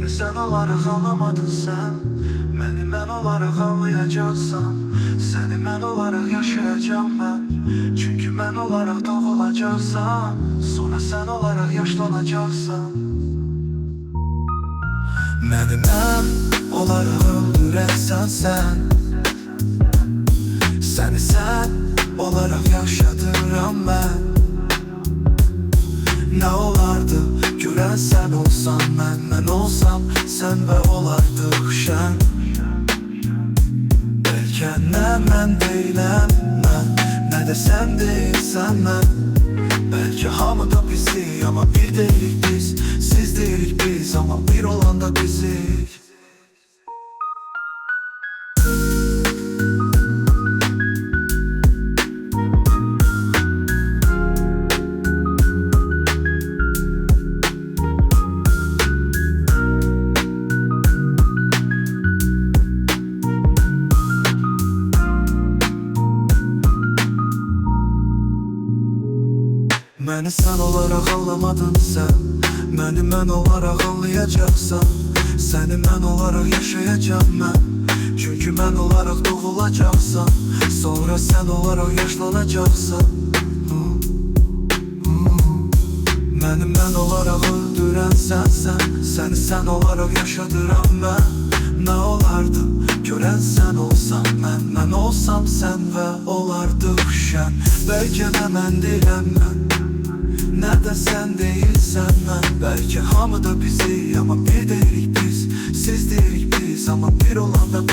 Məni sən olaraq anlamadın sən. Məni mən olaraq anlayacaqsan. Səni mən olaraq yaşayacağım mən. Çünki mən olaraq doğulacaqsan. Sonra sən olaraq yaşlanacaqsan. Məni mən olaraq öldürəsən sən. Səni sən olaraq yaşadıram mən. Nə olardı görən sən olsan, mən olsam sən və olardıq şən. Bəlkə nə mən deyiləm mən, nə də sən deyilsən mən. Bəlkə hamı da bizi, amma bir deyilik biz. Siz deyilik biz, amma bir olan da bizik. Məni sən olaraq anlamadın sən. Məni mən olaraq anlayacaqsan. Səni mən olaraq yaşayacağım mən. Çünki mən olaraq doğulacaqsan. Sonra sən olaraq yaşlanacaqsan. Məni mən olaraq öldürən sənsən. Səni sən olaraq yaşadıram mən. Nə olardı görən sən olsan, mən olsam sən və olardıq şən. Bəlkə də mən deyiləm mən, nə də sən deyilsən mən. Bəlkə hamı da bizi, amma bir deyilik biz. Siz deyilik biz, amma bir olan da